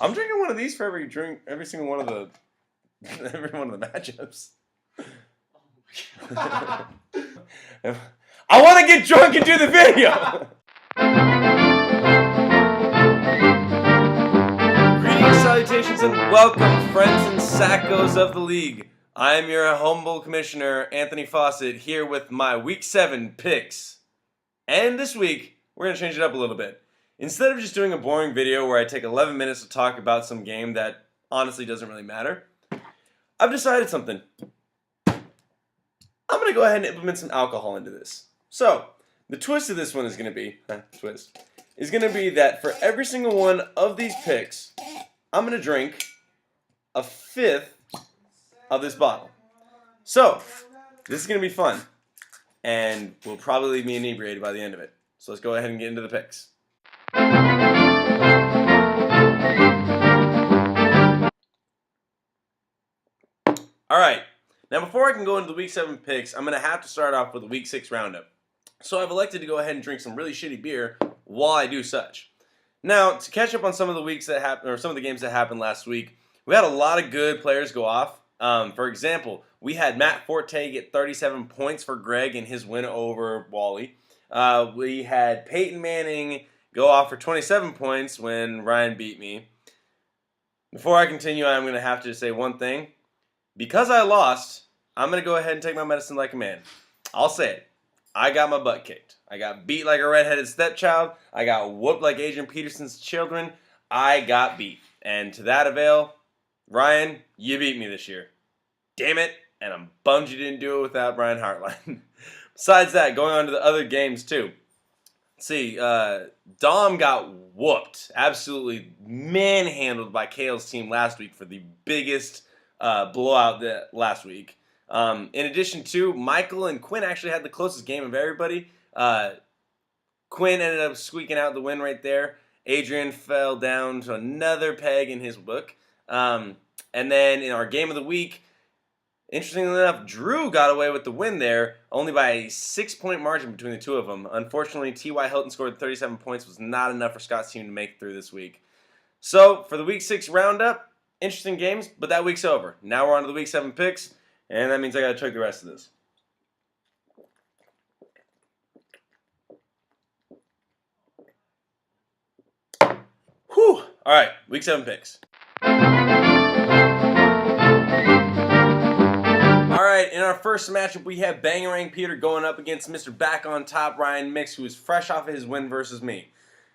I'm drinking one of these for every single one of the every one of the matchups. I want to get drunk and do the video. Greetings, salutations, and welcome, friends and sackos of the league. I am your humble commissioner, Anthony Fawcett, here with my Week 7 picks. And this week, we're going to change it up a little bit. Instead of just doing a boring video where I take 11 minutes to talk about some game that honestly doesn't really matter, I've decided something. I'm going to go ahead and implement some alcohol into this. So, the twist of this one is going to be, that for every single one of these picks, I'm going to drink a fifth of this bottle. So, this is going to be fun, and we'll probably leave me inebriated by the end of it. So let's go ahead and get into the picks. Alright, now before I can go into the Week 7 picks, I'm going to have to start off with a Week 6 roundup. So I've elected to go ahead and drink some really shitty beer while I do such. Now, to catch up on some of the weeks that happened, or some of the games that happened last week, we had a lot of good players go off. For example, we had Matt Forte get 37 points for Greg in his win over Wally. We had Peyton Manning go off for 27 points when Ryan beat me. Before I continue, I'm going to have to say one thing. Because I lost, I'm going to go ahead and take my medicine like a man. I'll say it. I got my butt kicked. I got beat like a redheaded stepchild. I got whooped like Adrian Peterson's children. I got beat. And to that avail, Ryan, you beat me this year. Damn it. And I'm bummed you didn't do it without Brian Hartline. Besides that, going on to the other games too. Let's see. Dom got whooped. Absolutely manhandled by Kale's team last week for the biggest blowout last week. In addition to, Michael and Quinn actually had the closest game of everybody. Quinn ended up squeaking out the win right there. Adrian fell down to another peg in his book. And then in our game of the week, interestingly enough, Drew got away with the win there, only by a 6-point margin between the two of them. Unfortunately, T.Y. Hilton scored 37 points, was not enough for Scott's team to make it through this week. So, for the Week 6 roundup, interesting games, but that week's over. Now we're on to the Week 7 picks, and that means I gotta chug the rest of this. Whew! Alright, Week 7 picks. Alright, in our first matchup, we have Bangarang Peter going up against Mr. Back on Top Ryan Mix, who is fresh off of his win versus me.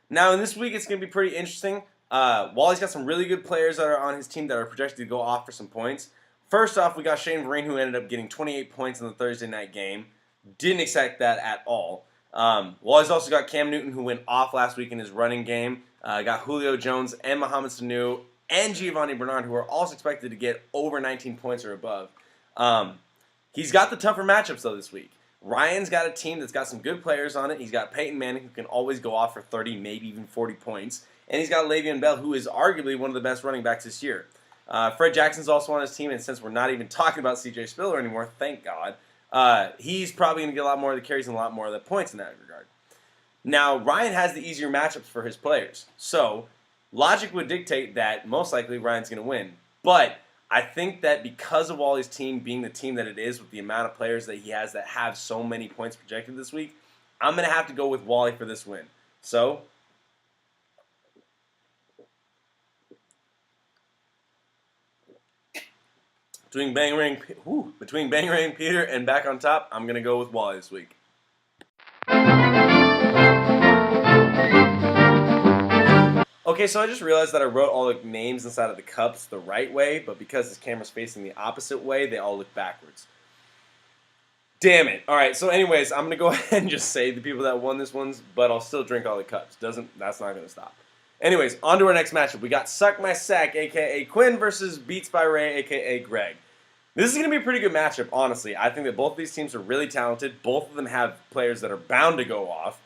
Now, in this week, it's going to be pretty interesting. Wally's got some really good players that are on his team that are projected to go off for some points. First off, we got Shane Vereen, who ended up getting 28 points in the Thursday night game. Didn't expect that at all. Wally's also got Cam Newton, who went off last week in his running game. Got Julio Jones and Mohamed Sanu and Giovanni Bernard, who are also expected to get over 19 points or above. He's got the tougher matchups, though, this week. Ryan's got a team that's got some good players on it. He's got Peyton Manning, who can always go off for 30, maybe even 40 points. And he's got Le'Veon Bell, who is arguably one of the best running backs this year. Fred Jackson's also on his team, and since we're not even talking about C.J. Spiller anymore, thank God, he's probably going to get a lot more of the carries and a lot more of the points in that regard. Now, Ryan has the easier matchups for his players. So, logic would dictate that most likely Ryan's going to win. But I think that because of Wally's team being the team that it is, with the amount of players that he has that have so many points projected this week, I'm going to have to go with Wally for this win. So, between Bangarang Peter and Back on Top, I'm going to go with Wally this week. Okay, so I just realized that I wrote all the names inside of the cups the right way, but because this camera's facing the opposite way, they all look backwards. Damn it. Alright, so anyways, I'm going to go ahead and just say the people that won this one, but I'll still drink all the cups. That's not going to stop. Anyways, on to our next matchup. We got Suck My Sack, a.k.a. Quinn, versus Beats by Ray, a.k.a. Greg. This is going to be a pretty good matchup, honestly. I think that both of these teams are really talented. Both of them have players that are bound to go off.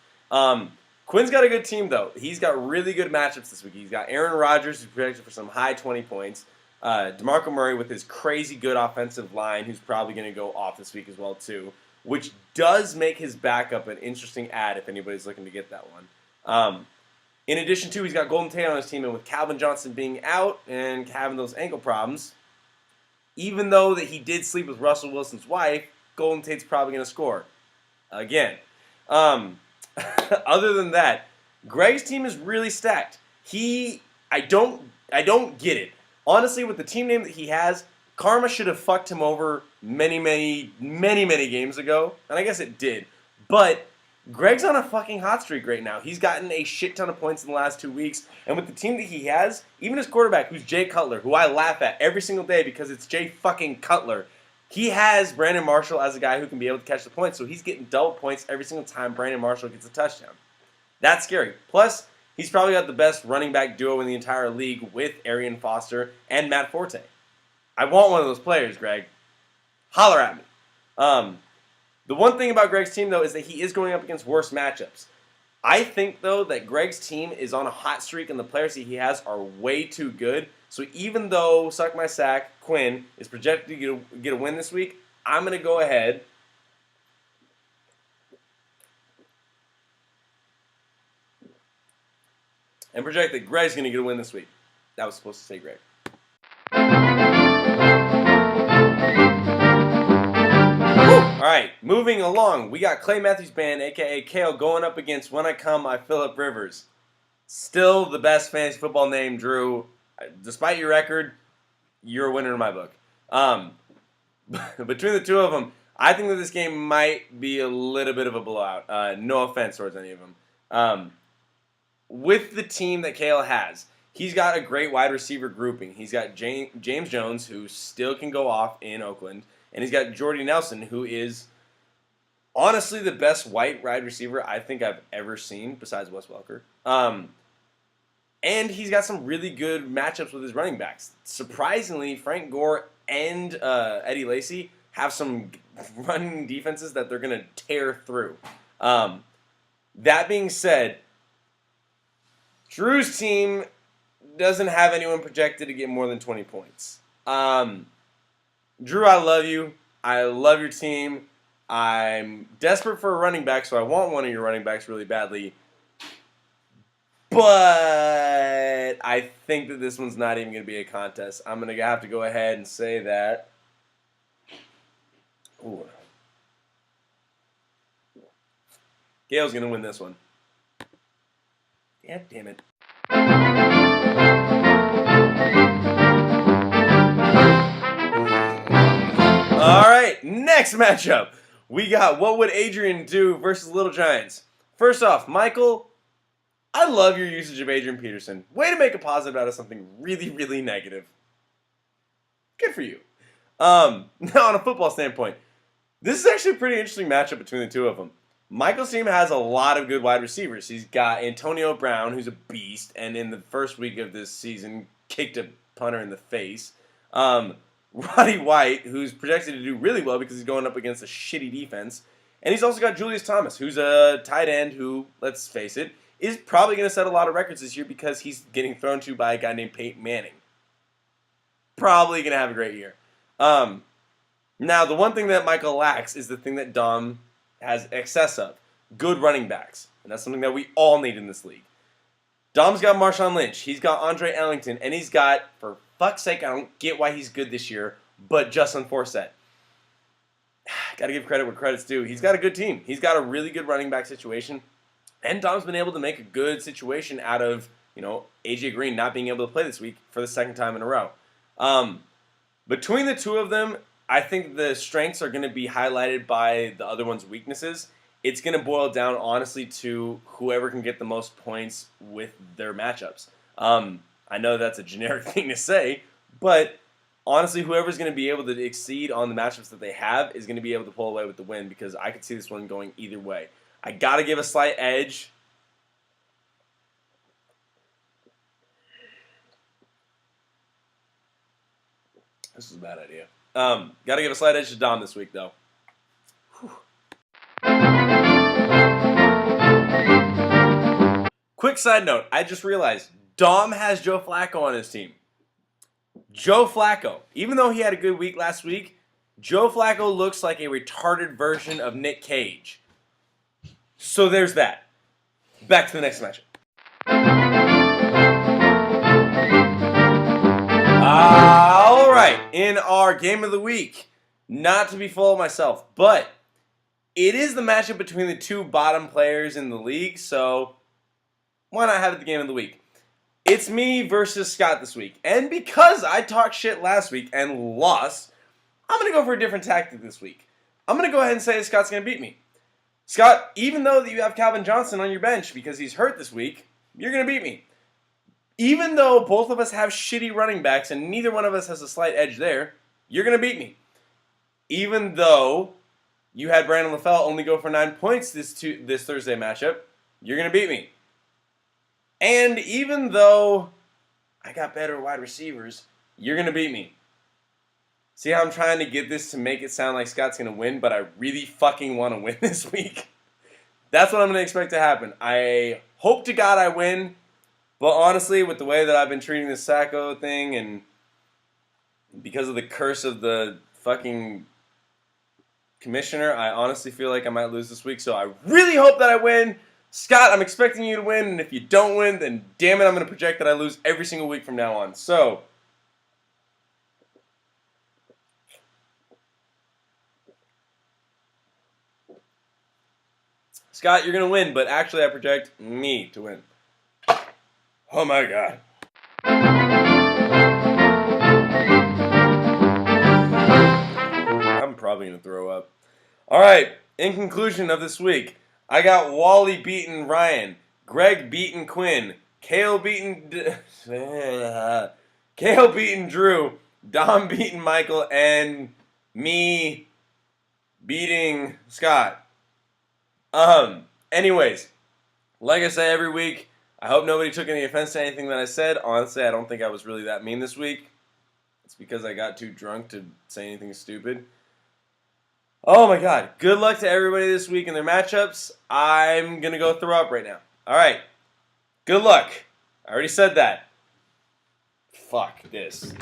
Quinn's got a good team, though. He's got really good matchups this week. He's got Aaron Rodgers, who's projected for some high 20 points. DeMarco Murray with his crazy good offensive line, who's probably going to go off this week as well, too. Which does make his backup an interesting ad if anybody's looking to get that one. In addition to, he's got Golden Tate on his team, and with Calvin Johnson being out and having those ankle problems, even though that he did sleep with Russell Wilson's wife, Golden Tate's probably going to score again. Other than that, Greg's team is really stacked. I don't get it. Honestly, with the team name that he has, karma should have fucked him over many games ago, and I guess it did. But Greg's on a fucking hot streak right now. He's gotten a shit ton of points in the last 2 weeks, and with the team that he has, even his quarterback, who's Jay Cutler, who I laugh at every single day because it's Jay fucking Cutler, he has Brandon Marshall as a guy who can be able to catch the points, so he's getting double points every single time Brandon Marshall gets a touchdown. That's scary. Plus, he's probably got the best running back duo in the entire league with Arian Foster and Matt Forte. I want one of those players, Greg. Holler at me. The one thing about Greg's team, though, is that he is going up against worse matchups. I think, though, that Greg's team is on a hot streak and the players that he has are way too good. So even though Suck My Sack, Quinn, is projected to get a win this week, I'm going to go ahead and project that Greg's going to get a win this week. That was supposed to say Greg. All right, moving along, we got Clay Matthews Band, a.k.a. Kale, going up against When I Come, I Phillip Rivers. Still the best fantasy football name, Drew. Despite your record, you're a winner in my book. Between the two of them, I think that this game might be a little bit of a blowout. No offense towards any of them. With the team that Kale has, he's got a great wide receiver grouping. He's got James Jones, who still can go off in Oakland. And he's got Jordy Nelson, who is honestly the best white wide receiver I think I've ever seen, besides Wes Welker. And he's got some really good matchups with his running backs. Surprisingly, Frank Gore and Eddie Lacy have some running defenses that they're going to tear through. That being said, Drew's team doesn't have anyone projected to get more than 20 points. Drew, I love you. I love your team. I'm desperate for a running back, so I want one of your running backs really badly. But I think that this one's not even going to be a contest. I'm going to have to go ahead and say that. Ooh. Gale's going to win this one. God damn it. All right, next matchup. We got What Would Adrian Do versus Little Giants. First off, Michael, I love your usage of Adrian Peterson. Way to make a positive out of something really negative. Good for you. Now, on a football standpoint, this is actually a pretty interesting matchup between the two of them. Michael's team has a lot of good wide receivers. He's got Antonio Brown, who's a beast, and in the first week of this season, kicked a punter in the face. Roddy White, who's projected to do really well because he's going up against a shitty defense. And he's also got Julius Thomas, who's a tight end who, let's face it, is probably going to set a lot of records this year because he's getting thrown to by a guy named Peyton Manning. Probably going to have a great year. Now, the one thing that Michael lacks is the thing that Dom has excess of. Good running backs. And that's something that we all need in this league. Dom's got Marshawn Lynch. He's got Andre Ellington. And he's got, for fuck's sake, I don't get why he's good this year, but Justin Forsett. Got to give credit where credit's due. He's got a good team. He's got a really good running back situation. And Dom's been able to make a good situation out of, AJ Green not being able to play this week for the second time in a row. Between the two of them, I think the strengths are going to be highlighted by the other one's weaknesses. It's going to boil down, honestly, to whoever can get the most points with their matchups. I know that's a generic thing to say, but honestly, whoever's going to be able to exceed on the matchups that they have is going to be able to pull away with the win because I could see this one going either way. I got to give a slight edge. This is a bad idea. Got to give a slight edge to Dom this week, though. Whew. Quick side note, I just realized Dom has Joe Flacco on his team. Joe Flacco, even though he had a good week last week, Joe Flacco looks like a retarded version of Nick Cage. So there's that. Back to the next matchup. right, in our game of the week, not to be full of myself, but it is the matchup between the two bottom players in the league, so why not have it the game of the week? It's me versus Scott this week, and because I talked shit last week and lost, I'm going to go for a different tactic this week. I'm going to go ahead and say Scott's going to beat me. Scott, even though you have Calvin Johnson on your bench because he's hurt this week, you're going to beat me. Even though both of us have shitty running backs and neither one of us has a slight edge there, you're going to beat me. Even though you had Brandon LaFell only go for 9 points this Thursday matchup, you're going to beat me. And even though I got better wide receivers, you're going to beat me. See how I'm trying to get this to make it sound like Scott's going to win, but I really fucking want to win this week? That's what I'm going to expect to happen. I hope to God I win. But honestly, with the way that I've been treating this Sacco thing and because of the curse of the fucking commissioner, I honestly feel like I might lose this week. So I really hope that I win. Scott, I'm expecting you to win. And if you don't win, then damn it, I'm going to project that I lose every single week from now on. So Scott, you're going to win. But actually, I project me to win. Oh my God. I'm probably going to throw up. Alright, in conclusion of this week, I got Wally beating Ryan, Greg beating Quinn, Kale beating Drew, Dom beating Michael, and me beating Scott. Anyways, like I say every week, I hope nobody took any offense to anything that I said. Honestly, I don't think I was really that mean this week. It's because I got too drunk to say anything stupid. Oh my God. Good luck to everybody this week in their matchups. I'm going to go throw up right now. All right. Good luck. I already said that. Fuck this.